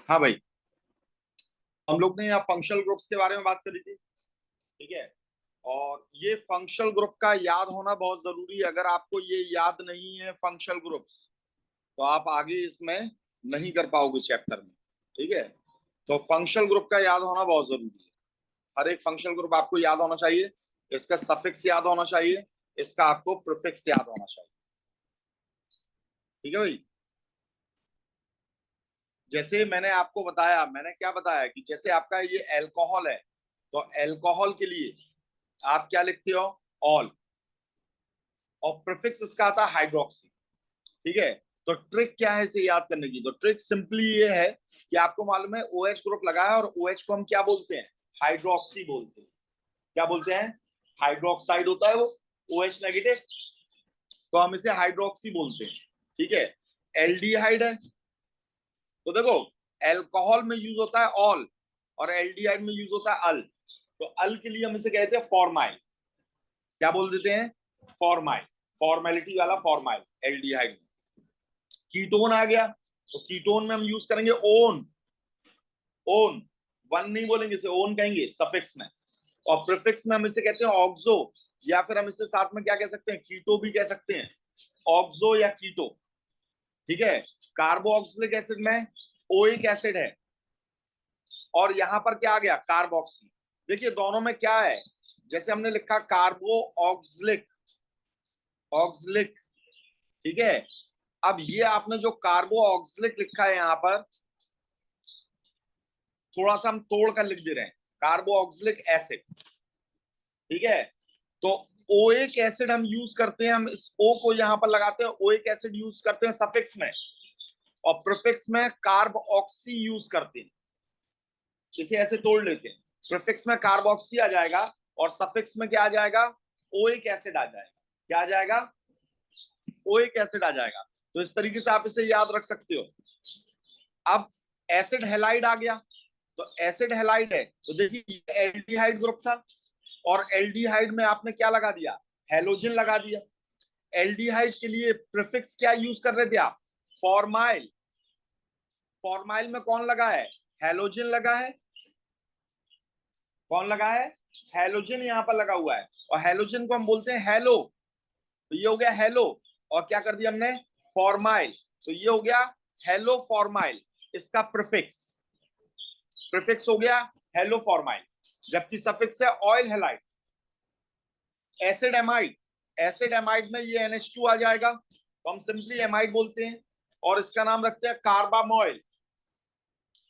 हाँ भाई, हम लोग ने यहाँ फंक्शनल ग्रुप्स के बारे में बात करी थी। ठीक है, और ये फंक्शनल ग्रुप का याद होना बहुत जरूरी है। अगर आपको ये याद नहीं है फंक्शनल ग्रुप्स, तो आप आगे इसमें नहीं कर पाओगे चैप्टर में। ठीक है, तो फंक्शनल ग्रुप का याद होना बहुत जरूरी है। हर एक फंक्शनल ग्रुप आपको याद होना चाहिए, इसका सफिक्स याद होना चाहिए, इसका आपको प्रीफिक्स याद होना चाहिए। ठीक है भाई, जैसे मैंने आपको बताया, मैंने क्या बताया कि जैसे आपका ये अल्कोहल है, तो अल्कोहल के लिए आप क्या लिखते हो? ऑल। और प्रीफिक्स इसका आता है हाइड्रोक्सी। ठीक है, तो ट्रिक क्या है इसे याद करने की? तो ट्रिक सिंपली ये है कि आपको मालूम है OH ग्रुप लगा है, और OH को हम क्या बोलते हैं? हाइड्रोक्सी बोलते हैं। क्या बोलते हैं? हाइड्रोक्साइड होता है वो, OH नेगेटिव, तो हम इसे हाइड्रोक्सी बोलते हैं। ठीक है, एल्डिहाइड है, तो देखो अल्कोहल में यूज होता है ऑल, और एल्डिहाइड में यूज होता है अल। तो अल के लिए हम इसे कहते हैं फॉर्माइल। क्या बोल देते हैं? फॉर्माइल, फॉर्मेलिटी वाला फॉर्माइल एल्डिहाइड में। कीटोन आ गया, तो कीटोन में हम यूज करेंगे ओन। ओन, वन नहीं बोलेंगे, इसे ओन कहेंगे सफिक्स में। और प्रीफिक्स में हम इसे कहते हैं ऑक्सो, या फिर हम इसे साथ में क्या कह सकते हैं? कीटो भी कह सकते हैं, ऑक्सो या कीटो। ठीक है, कार्बोक्सिलिक एसिड में ओइक एसिड है, और यहां पर क्या आ गया? कार्बोक्सी। देखिए दोनों में क्या है, जैसे हमने लिखा कार्बो ऑक्सिलिक, ऑक्सिलिक। ठीक है, अब ये आपने जो कार्बो ऑक्सिलिक लिखा है यहां पर, थोड़ा सा हम तोड़ कर लिख दे रहे हैं, कार्बो ऑक्सिलिक एसिड। ठीक है, तो ओइक एसिड हम यूज करते हैं, हम इस ओ को यहां पर लगाते हैं, ओइक एसिड यूज करते हैं सफिक्स में, और प्रीफिक्स में कार्ब ऑक्सी यूज करते हैं। इसे ऐसे तोड़ लेते हैं, प्रीफिक्स में कार्बोक्सी आ जाएगा, और सफिक्स में क्या आ जाएगा? ओइक एसिड आ जाएगा। क्या आ जाएगा? ओइक एसिड आ जाएगा। तो इस तरीके से आप इसे याद रख सकते हो। अब एसिड हेलाइड आ गया, तो एसिड हेलाइड है, तो देखिए एल्डिहाइड ग्रुप था, और एल्डिहाइड में आपने क्या लगा दिया? हेलोजन लगा दिया। एल्डिहाइड के लिए प्रीफिक्स क्या यूज कर रहे थे आप? फॉर्माइल। फॉर्माइल में कौन लगा है? हेलोजन लगा है। कौन लगा है? हेलोजन यहां पर लगा हुआ है, और हेलोजन को हम बोलते हैं हेलो। तो ये हो गया हेलो, और क्या कर दिया हमने? फॉर्माइल। तो ये हो गया हेलो फॉर्माइल, इसका प्रीफिक्स। प्रीफिक्स हो गया हेलो फॉर्माइल, जबकि सफिक्स है oil halide. Acid amide, acid amide में ये NH2 आ जाएगा, तो हम सिंपली एमाइड बोलते हैं, और इसका नाम रखते हैं कार्बामोइल।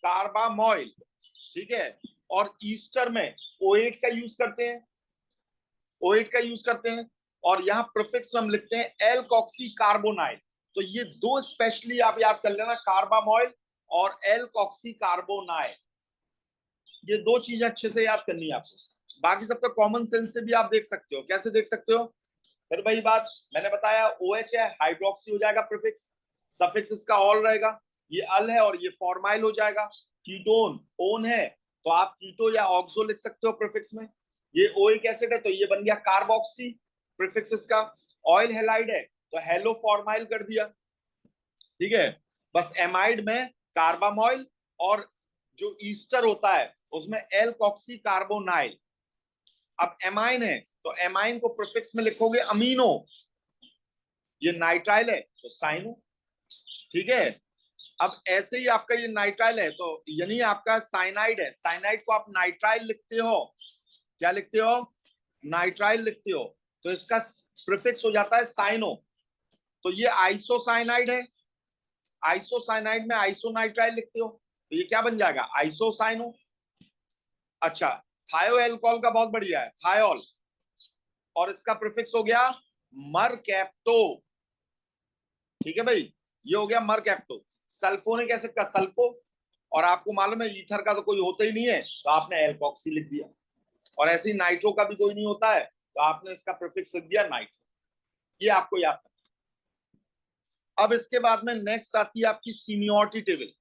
कार्बामोइल। ठीक है, और ईस्टर में O8 का यूज करते हैं, O8 का यूज करते हैं, और यहाँ प्रीफिक्स में हम लिखते हैं एल्कोक्सी कार्बोनाइल। तो ये दो स्पेशली आप याद कर लेना, कार्बामोइल और एल्कोक्सी कार्बोनाइल। ये दो चीजें अच्छे से याद करनी है आपको। बाकी सबका कॉमन सेंस से भी आप देख सकते हो। कैसे देख सकते हो? फिर वही बात मैंने बताया, OH है, हाइड्रोक्सी हो जाएगा प्रीफिक्स, सफिक्स इसका ऑल रहेगा, ये अल है, और ये फॉर्माइल हो जाएगा। कीटोन ओन है, तो आप कीटो या ऑक्सो लिख सकते हो प्रीफिक्स में। ये ओइक एसिड है, तो ये बन गया कार्बोक्सी, प्रीफिक्स इसका। ऑयल हेलाइड है, तो हेलो फॉर्माइल कर दिया। ठीक है, बस एमाइड में कार्बामोइल, और जो ईस्टर होता है उसमें एल्कोक्सी कार्बोनाइल। अब एमाइन है, तो एमाइन को प्रीफिक्स में लिखोगे अमीनो। ये नाइट्राइल है, तो साइनो। ठीक है, अब ऐसे ही आपका ये नाइट्राइल है, तो यानी आपका साइनाइड है, साइनाइड को आप नाइट्राइल लिखते हो। क्या लिखते हो? नाइट्राइल लिखते हो, तो इसका प्रीफिक्स हो जाता है साइनो। तो ये आइसोसाइनाइड है, आइसोसाइनाइड में आइसोनाइट्राइल लिखते हो, तो ये क्या बन जाएगा? आइसोसाइनो। अच्छा, थायो एल्कोहल का बहुत बढ़िया है, थायोल, और इसका प्रीफिक्स हो गया मरकैप्टो। ठीक है भाई, ये हो गया मरकैप्टो। सल्फोनिक एसिड का सल्फो, और आपको मालूम है ईथर का तो कोई होता ही नहीं है, तो आपने एल्कोक्सी लिख दिया। और ऐसे ही नाइट्रो का भी कोई नहीं होता है, तो आपने इसका प्रीफिक्स लिख दिया नाइट्रो। ये आपको याद करना। अब इसके बाद में नेक्स्ट आती है आपकी सीनियोरिटी टेबल।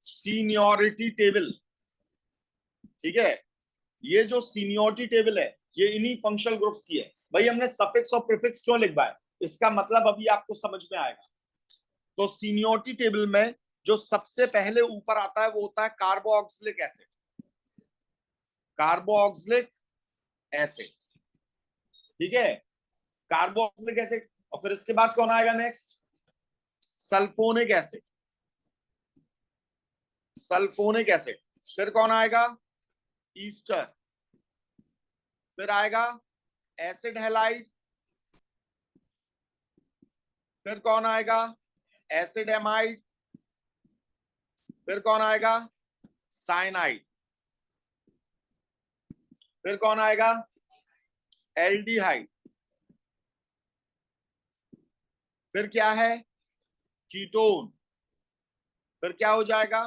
सीनियोरिटी टेबल, ठीक है, ये जो सीनियोरिटी टेबल है, ये इन्हीं फंक्शनल ग्रुप्स की है। भाई हमने सफिक्स और प्रीफिक्स क्यों लिखवाया, इसका मतलब अभी आपको समझ में आएगा। तो सीनियोरिटी टेबल में जो सबसे पहले ऊपर आता है वो होता है कार्बोक्सिलिक एसिड, कार्बोक्सिलिक एसिड, ठीक है, कार्बोक्सिलिक एसिड। और फिर इसके बाद कौन आएगा next? Sulphonic acid, sulphonic acid. फिर कौन आएगा? ईस्टर। फिर आएगा एसिड हैलाइड। फिर कौन आएगा? Acid amide. फिर कौन आएगा? साइनाइड। फिर कौन आएगा? एल्डिहाइड। फिर क्या है? कीटोन। फिर क्या हो जाएगा?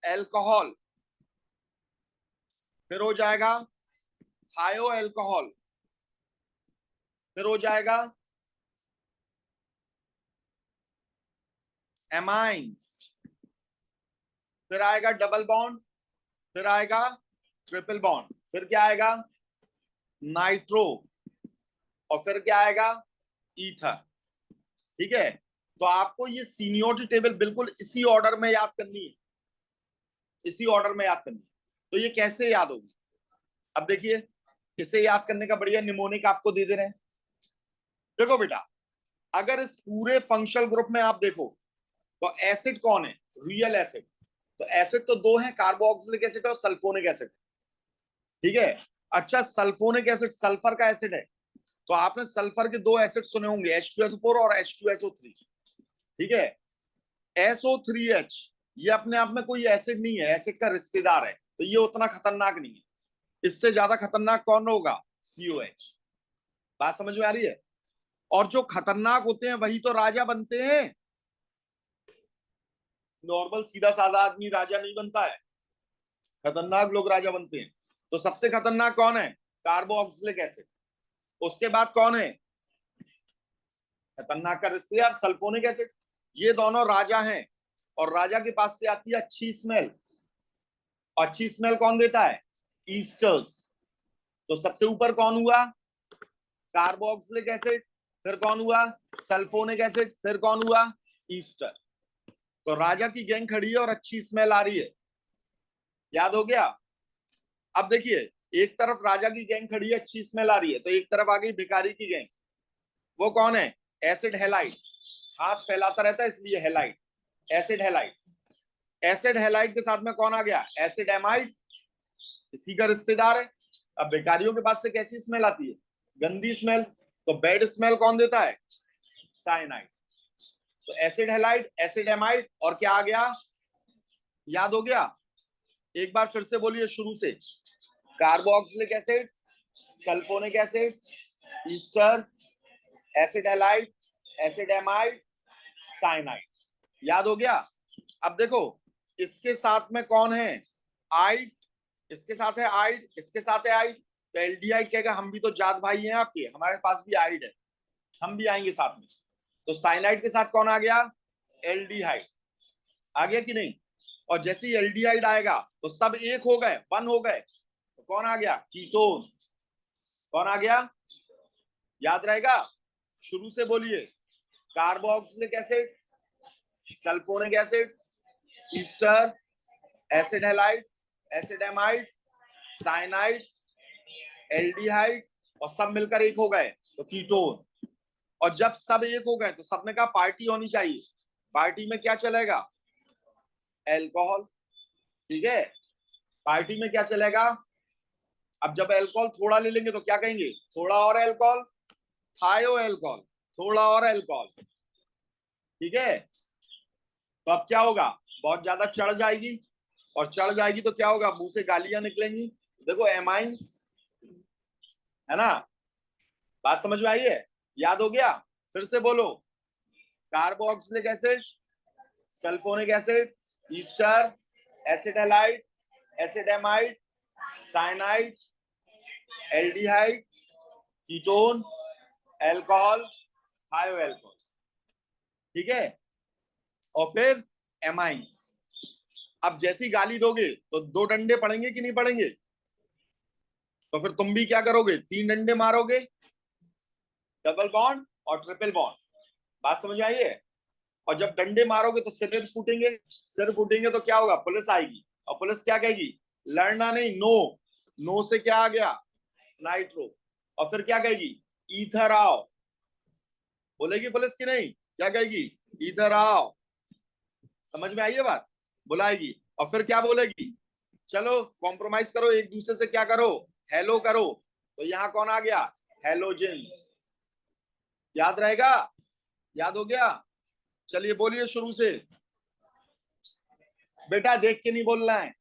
एल्कोहल। फिर हो जाएगा थायो एल्कोहल। फिर हो जाएगा एमाइंस। फिर आएगा डबल बॉन्ड। फिर आएगा ट्रिपल बॉन्ड। फिर क्या आएगा? नाइट्रो। और फिर क्या आएगा? ईथर। ठीक है, तो आपको ये सीनियोरिटी टेबल बिल्कुल इसी ऑर्डर में याद करनी है, इसी ऑर्डर में याद करनी है। तो ये कैसे याद होगी? अब देखिए, इसे याद करने का बढ़िया निमोनिक आपको दे दे रहे हैं। देखो बेटा, अगर इस पूरे फंक्शनल ग्रुप में आप देखो तो एसिड कौन है? Real acid. तो एसिड तो दो हैं, कार्बोक्सिलिक एसिड और सल्फोनिक एसिड, ठीक है। अच्छा, सल्फोनिक एसिड सल्फर का एसिड है, तो आपने सल्फर के दो एसिड सुने होंगे, H2SO4 और H2SO3, ठीक है। SO3H ये अपने आप में कोई एसिड नहीं है, एसिड का रिश्तेदार है, तो ये उतना खतरनाक नहीं है। इससे ज्यादा खतरनाक कौन होगा? COH। बात समझ में आ रही है? और जो खतरनाक होते हैं वही तो राजा बनते हैं। नॉर्मल सीधा साधा आदमी राजा नहीं बनता है, खतरनाक लोग राजा बनते हैं। तो सबसे खतरनाक कौन है? Carboxylic acid. उसके बाद कौन है? खतरनाक का रिश्तेदार सल्फोनिक एसिड। ये दोनों राजा हैं, और राजा के पास से आती है अच्छी स्मेल। अच्छी स्मेल कौन देता है? ईस्टर्स। तो सबसे ऊपर कौन हुआ? Carboxylic acid. फिर कौन हुआ? Sulphonic acid. फिर कौन हुआ? ईस्टर। तो राजा की गैंग खड़ी है और अच्छी स्मेल आ रही है, याद हो गया? अब देखिए, एक तरफ राजा की गैंग खड़ी है, अच्छी स्मेल आ रही है, तो एक तरफ आ गई भिखारी की गैंग। वो कौन है? Acid halide. हाथ फैलाता रहता है इसलिए halide, acid halide. Acid halide के साथ में कौन आ गया? एसिड एमाइड, इसी का रिश्तेदार है। अब भिखारियों के पास से कैसी स्मेल आती है? गंदी स्मेल। तो बैड स्मेल कौन देता है? साइनाइड। तो एसिड हैलाइड, एसिड एमाइड, और क्या आ गया? याद हो गया? एक बार फिर से बोलिए शुरू से। Carboxylic acid, sulphonic acid, Easter, acid halide, acid amide, cyanide. याद हो गया? अब देखो, इसके साथ में कौन है? आइड। इसके साथ है आइड, इसके साथ है आइड। तो एल्डिहाइड कहेगा हम भी तो जात भाई हैं आपके, हमारे पास भी आइड है, हम भी आएंगे साथ में। तो साइनाइड के साथ कौन आ गया? एल्डिहाइड। आ गया कि नहीं? और जैसे ही एल्डिहाइड आएगा तो सब एक हो गए, वन हो गए, तो कौन आ गया? कीटोन। कौन आ गया? याद रहेगा? शुरू से बोलिए। Carboxylic acid, sulphonic acid, Easter, acid halide, acid amide, cyanide, aldehyde, और सब मिलकर एक हो गए तो कीटोन। और जब सब एक हो गए तो सबने कहा पार्टी होनी चाहिए। पार्टी में क्या चलेगा? एल्कोहल, ठीक है। पार्टी में क्या चलेगा? अब जब अल्कोहल थोड़ा ले लेंगे तो क्या कहेंगे? थोड़ा और अल्कोहल, थायो अल्कोहल, थोड़ा और अल्कोहल, ठीक है। तो अब क्या होगा? बहुत ज्यादा चढ़ जाएगी, और चढ़ जाएगी तो क्या होगा? मुंह से गालियां निकलेंगी। देखो एमाइंस, है ना? बात समझ में आई है? याद हो गया? फिर से बोलो। Carboxylic acid, sulphonic acid, Easter, acid halide, acid amide, cyanide, aldehyde, ketone, alcohol, थायो अल्कोहल, ठीक है। और फिर एमाइंस। अब जैसी गाली दोगे तो दो डंडे पड़ेंगे कि नहीं पड़ेंगे? तो फिर तुम भी क्या करोगे? तीन डंडे मारोगे, डबल बॉन्ड और ट्रिपल बॉन्ड। बात समझ में आई है? और जब डंडे मारोगे तो सिर फूटेंगे तो क्या होगा, पुलिस आएगी, और पुलिस क्या कहेगी, लड़ना नहीं, नो, नो से क्या आ गया, नाइट्रो, और फिर क्या कहेगी, इधर आओ, बोलेगी पुलिस की नहीं, क्या कहेगी, इधर आओ, समझ में आई है बात, बुलाएगी, और फिर क्या बोलेगी, चलो कॉम्प्रोमाइज करो, एक दूसरे से क्या करो, हेलो करो, तो यहां कौन आ गया, हेलोजेंस, याद रहेगा, याद हो गया, चलिए बोलिए शुरू से, बेटा देख के नहीं बोलना है,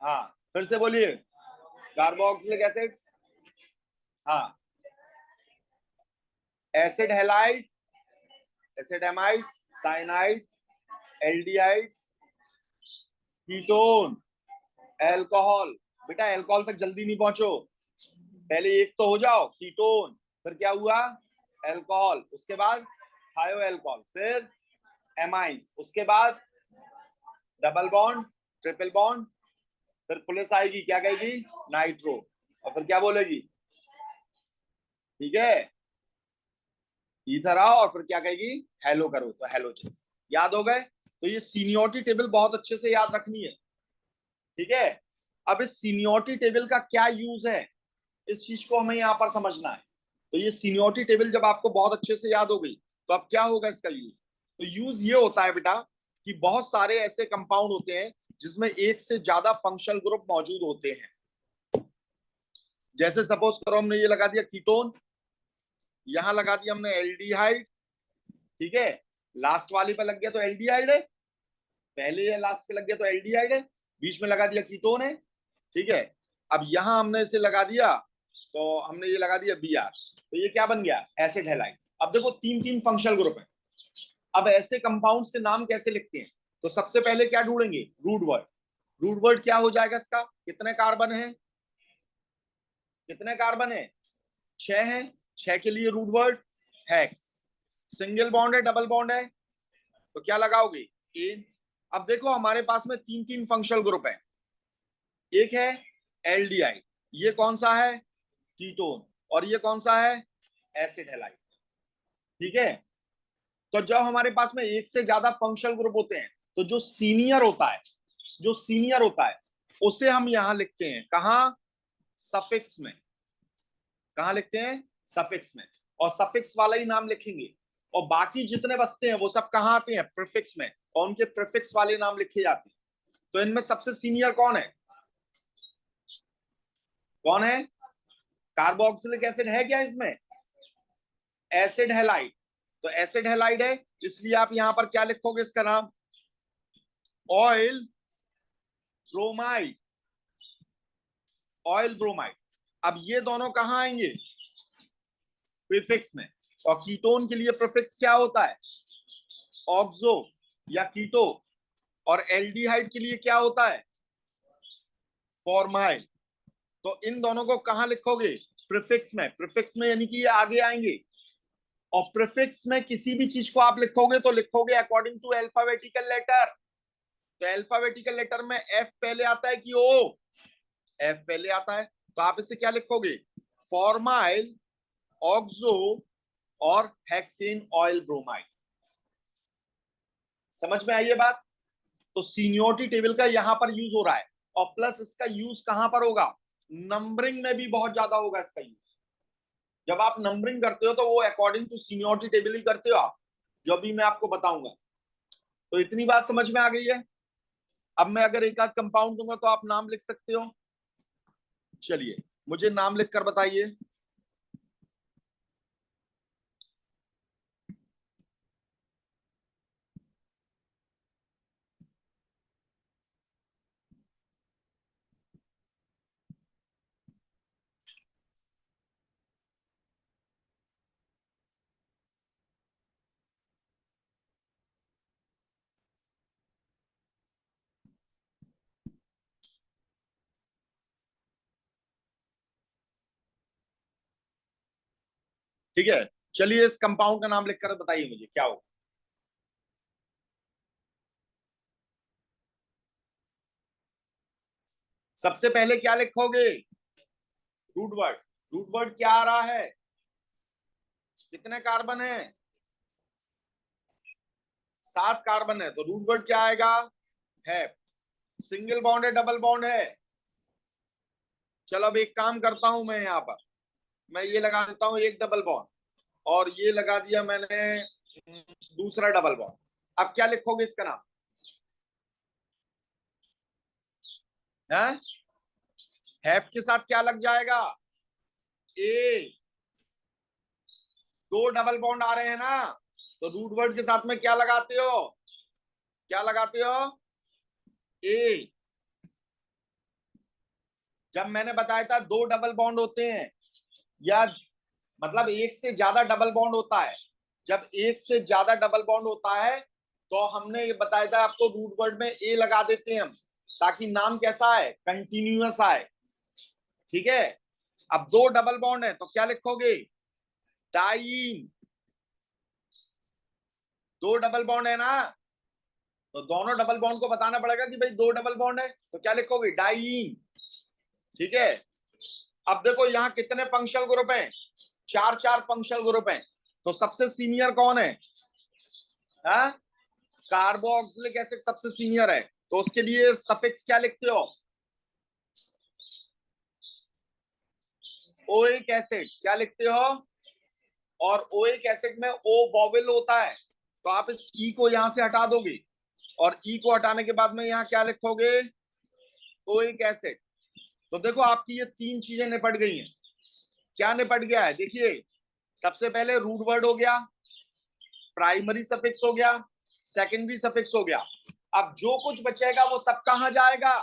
हाँ फिर से बोलिए, कार्बोक्सिलिक एसिड, हाँ, acid halide, acid amide, cyanide, aldehyde, ketone, alcohol, बेटा एल्कोहल तक जल्दी नहीं पहुंचो, पहले एक तो हो जाओ, कीटोन, फिर क्या हुआ, एल्कोहल, उसके बाद थायो एल्कोहल, फिर एमाइड, उसके बाद डबल बॉन्ड, ट्रिपल बॉन्ड, फिर पुलिस आएगी, क्या कहेगी, नाइट्रो, और फिर क्या बोलेगी, ठीक है, इधर आओ, और फिर क्या कहेगी, हेलो करो, तो हेलोजेंस, याद हो गए, तो ये सीनियोरिटी टेबल बहुत अच्छे से याद रखनी है, ठीक है। अब इस सीनियोरिटी टेबल का क्या यूज है, इस चीज को हमें यहाँ पर समझना है, तो ये सीनियोरिटी टेबल जब आपको बहुत अच्छे से याद हो गई, तो अब क्या होगा इसका यूज, तो यूज ये होता है बेटा कि बहुत सारे ऐसे कंपाउंड होते हैं जिसमें एक से ज्यादा फंक्शनल ग्रुप मौजूद होते हैं, जैसे सपोज करो हमने ये लगा दिया कीटोन, यहां लगा दिया हमने एल्डिहाइड, ठीक है, लास्ट वाली पे लग गया तो एल्डिहाइड है, पहले या लास्ट पे लग गया तो एल्डिहाइड है, बीच में लगा दिया कीटोन है, ठीक है, अब यहां हमने इसे लगा दिया, तो हमने ये लगा दिया बी आर, तो ये क्या बन गया, एसिड हैलाइड। अब देखो तीन तीन फंक्शनल ग्रुप है, अब ऐसे कंपाउंड्स के नाम कैसे लिखते हैं, तो सबसे पहले क्या ढूंढेंगे, रूट वर्ड, रूट वर्ड क्या हो जाएगा इसका, कितने कार्बन है, कितने कार्बन है, 6 है, 6 के लिए root word hex, single bond है, डबल बॉन्ड है, तो क्या लगाओगे, एन। अब देखो हमारे पास में तीन तीन फंक्शनल ग्रुप है, एक है एल्डिहाइड, ये कौन सा है, कीटोन, और ये कौन सा है, एसिड हैलाइड, ठीक है। तो जब हमारे पास में एक से ज्यादा फंक्शनल ग्रुप होते हैं, तो जो सीनियर होता है, जो सीनियर होता है उसे हम यहां लिखते हैं कहा, सफिक्स में, कहा लिखते हैं, सफिक्स में, और सफिक्स वाला ही नाम लिखेंगे, और बाकी जितने बचते हैं वो सब कहाँ आते हैं, प्रीफिक्स में, और उनके प्रीफिक्स वाले नाम लिखे जाते हैं। तो इनमें सबसे सीनियर कौन है, कौन है, कार्बोक्सिलिक एसिड है क्या इसमें, एसिड हैलाइड, तो एसिड हैलाइड है, इसलिए आप यहां पर क्या लिखोगे इसका नाम, ऑयल ब्रोमाइड, ऑयल ब्रोमाइड। अब ये दोनों कहां आएंगे, प्रीफिक्स में, और कीटोन के लिए प्रीफिक्स क्या होता है, ऑक्सो या कीटो, और एल्डिहाइड के लिए क्या होता है, फॉर्माइल। तो इन दोनों को कहां लिखोगे, प्रीफिक्स में, प्रीफिक्स में यानी कि ये आगे आएंगे, और प्रीफिक्स में किसी भी चीज को आप लिखोगे तो लिखोगे अकॉर्डिंग टू अल्फाबेटिकल लेटर, तो अल्फाबेटिकल लेटर में एफ पहले आता है कि ओ, एफ पहले आता है, तो आप इसे क्या लिखोगे, फॉर्माइल, ऑक्सो, और हेक्सेन ऑयल ब्रोमाइड, समझ में आई ये बात। तो सीनियोरिटी टेबल का यहां पर यूज हो रहा है, और प्लस इसका यूज कहां पर होगा, नंबरिंग में भी बहुत ज्यादा होगा इसका यूज, जब आप नंबरिंग करते हो तो वो अकॉर्डिंग टू सीनियोरिटी टेबल ही करते हो आप, जो भी मैं आपको बताऊंगा। तो इतनी बात समझ में आ गई है, अब मैं अगर एक आध कंपाउंड दूंगा तो आप नाम लिख सकते हो, चलिए मुझे नाम लिखकर बताइए, ठीक है, चलिए इस कंपाउंड का नाम लिखकर बताइए मुझे क्या होगा, सबसे पहले क्या लिखोगे, रूट वर्ड, रूट वर्ड क्या आ रहा है, कितने कार्बन है, 7 कार्बन है तो रूट वर्ड क्या आएगा? हैप। सिंगल बॉन्ड है डबल बॉन्ड है? चलो अब एक काम करता हूं मैं, यहाँ पर मैं ये लगा देता हूं एक डबल बॉन्ड, और ये लगा दिया मैंने दूसरा डबल बॉन्ड। अब क्या लिखोगे इसका नाम? है हैप के साथ क्या लग जाएगा? ए। दो डबल बॉन्ड आ रहे हैं ना, तो रूट वर्ड के साथ में क्या लगाते हो? क्या लगाते हो? ए। जब मैंने बताया था दो डबल बॉन्ड होते हैं, या मतलब एक से ज्यादा डबल बॉन्ड होता है, जब एक से ज्यादा डबल बॉन्ड होता है तो हमने ये बताया था आपको रूट वर्ड में ए लगा देते हैं हम, ताकि नाम कैसा है? कंटिन्यूअस आए। ठीक है। अब दो डबल बॉन्ड है तो क्या लिखोगे? डाइन। दो डबल बॉन्ड है ना, तो दोनों डबल बॉन्ड को बताना पड़ेगा कि भाई दो डबल बॉन्ड है, तो क्या लिखोगे? डाइन। ठीक है। अब देखो यहाँ कितने फंक्शनल ग्रुप हैं? चार चार फंक्शनल ग्रुप हैं। तो सबसे सीनियर कौन है? हाँ, कार्बोक्सिलिक एसिड सबसे सीनियर है, तो उसके लिए सफिक्स क्या लिखते हो? ओइक एसिड क्या लिखते हो? और ओइक एसिड में ओ वॉवेल होता है, तो आप इस ई को यहां से हटा दोगे, और ई को हटाने के बाद में यहाँ क्या लिखोगे? Oic acid. तो देखो आपकी ये तीन चीजें निपट गई हैं। क्या निपट गया है? देखिए, सबसे पहले रूट वर्ड हो गया, प्राइमरी सफिक्स हो गया, सेकेंडरी सफिक्स हो गया। अब जो कुछ बचेगा वो सब कहां जाएगा?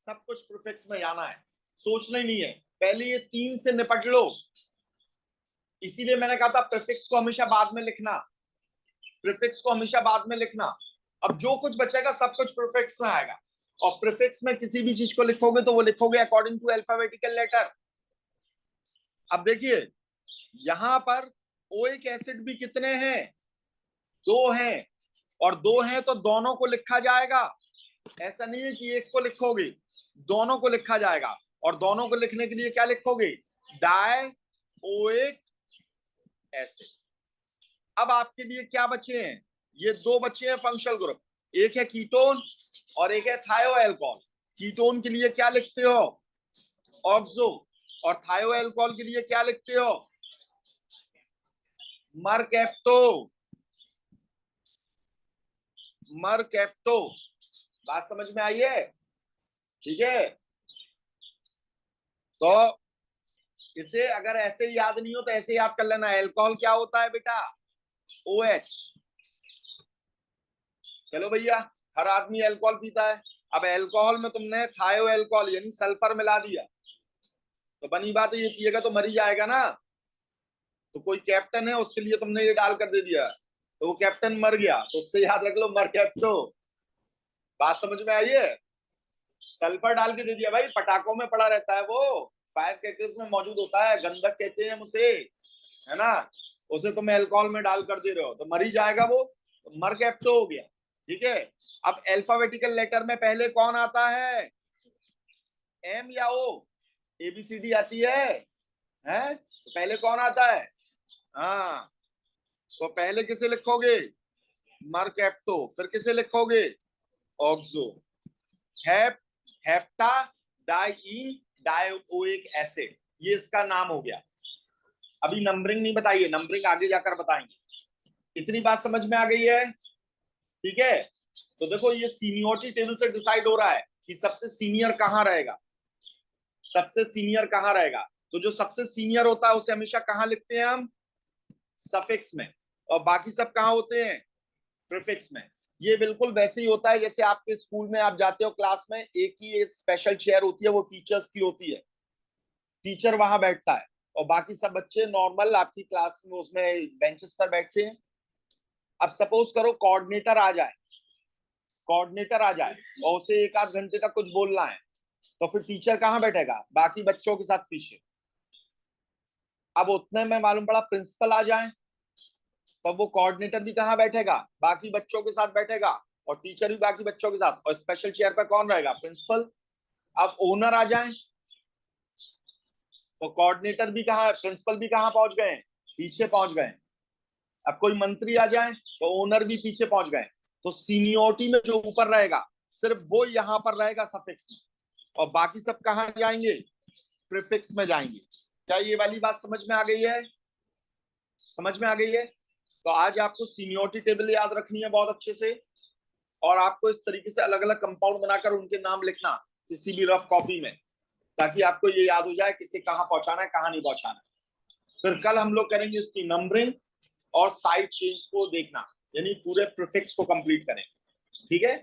सब कुछ प्रीफिक्स में जाना है, सोचना ही नहीं है। पहले ये तीन से निपट लो, इसीलिए मैंने कहा था प्रीफिक्स को हमेशा बाद में लिखना, प्रीफिक्स को हमेशा बाद में लिखना। अब जो कुछ बचेगा सब कुछ प्रीफिक्स में आएगा, और प्रीफिक्स में किसी भी चीज को लिखोगे तो वो लिखोगे अकॉर्डिंग टू अल्फाबेटिकल लेटर। अब देखिए यहां पर ओइक एसिड भी कितने हैं? दो हैं, और दो हैं तो दोनों को लिखा जाएगा। ऐसा नहीं है कि एक को लिखोगे, दोनों को लिखा जाएगा। और दोनों को लिखने के लिए क्या लिखोगे? Die oic acid. अब आपके लिए क्या बचे हैं? ये दो बचे हैं फंक्शनल ग्रुप, एक है कीटोन और एक है थायो एल्कोहल। कीटोन के लिए क्या लिखते हो? ऑक्सो। और थायो एल्कोहल के लिए क्या लिखते हो? मरकैप्टो। मरकैप्टो। बात समझ में आई है? ठीक है। तो इसे अगर ऐसे ही याद नहीं हो तो ऐसे याद कर लेना, एल्कोहल क्या होता है बेटा? OH। चलो भैया, हर आदमी अल्कोहल पीता है। अब अल्कोहल में तुमने थायो अल्कोहल यानी सल्फर मिला दिया, तो बनी बात है ये पिएगा तो मर ही जाएगा ना। तो कोई कैप्टन है उसके लिए तुमने ये डाल कर दे दिया, तो वो कैप्टन मर गया, तो उससे याद रख लो मर कैप्टो। बात समझ में आई है? सल्फर डाल के दे दिया भाई, पटाखों में पड़ा रहता है वो, फायर क्रैकर्स में मौजूद होता है, गंधक कहते हैं हम उसे, है ना। उसे तुम अल्कोहल में डाल कर दे रहे हो तो मर ही जाएगा वो, तो मर कैप्टो हो गया। ठीक है। अब अल्फाबेटिकल लेटर में पहले कौन आता है? एम या ओ? ABCD आती है तो पहले कौन आता है? हाँ, तो पहले किसे लिखोगे? मरकैप्टो। फिर किसे लिखोगे? Oxo. Hep, hepta diene dioic acid, ये इसका नाम हो गया। अभी नंबरिंग नहीं बताइए, नंबरिंग आगे जाकर बताएंगे। इतनी बात समझ में आ गई है? ठीक है। तो देखो ये सीनियोरिटी टेबल से डिसाइड हो रहा है कि सबसे सीनियर कहाँ रहेगा, सबसे सीनियर कहाँ रहेगा। तो जो सबसे सीनियर होता है उसे हमेशा कहाँ लिखते हैं हम? सफिक्स में। और बाकी सब कहाँ होते हैं? प्रीफिक्स में। ये बिल्कुल वैसे ही होता है जैसे आपके स्कूल में आप जाते हो, क्लास में एक ही स्पेशल चेयर होती है, वो टीचर्स की होती है, टीचर वहां बैठता है, और बाकी सब बच्चे नॉर्मल आपकी क्लास में उसमें बेंचेस पर बैठते हैं। अब सपोज करो कोऑर्डिनेटर आ जाए, कोऑर्डिनेटर आ जाए और उसे एक आध घंटे तक कुछ बोलना है, तो फिर टीचर कहाँ बैठेगा? बाकी बच्चों के साथ पीछे। अब उतने में मालूम पड़ा प्रिंसिपल आ जाए, तब वो कोऑर्डिनेटर भी कहाँ बैठेगा? बाकी बच्चों के साथ बैठेगा, और टीचर भी बाकी बच्चों के साथ, और स्पेशल चेयर पर कौन रहेगा? प्रिंसिपल। अब ओनर आ जाए तो कोऑर्डिनेटर भी कहाँ, प्रिंसिपल भी कहाँ पहुंच गए? पीछे पहुंच गए। अब कोई मंत्री आ जाए तो ओनर भी पीछे पहुंच गए, तो सीनियोरिटी में जो ऊपर रहेगा सिर्फ वो यहां पर रहेगा सफिक्स में, और बाकी सब कहां जाएंगे, प्रीफिक्स में जाएंगे। क्या ये वाली बात समझ में आ गई है? समझ में आ गई है? तो आज आपको सीनियोरिटी टेबल याद रखनी है बहुत अच्छे से, और आपको इस तरीके से अलग अलग कंपाउंड बनाकर उनके नाम लिखना किसी भी रफ कॉपी में, ताकि आपको ये याद हो जाए किसे कहां पहुंचाना है कहां नहीं पहुंचाना है। फिर कल हम लोग करेंगे इसकी नंबरिंग और साइड चेन्स को देखना, यानी पूरे प्रीफिक्स को कंप्लीट करें। ठीक है।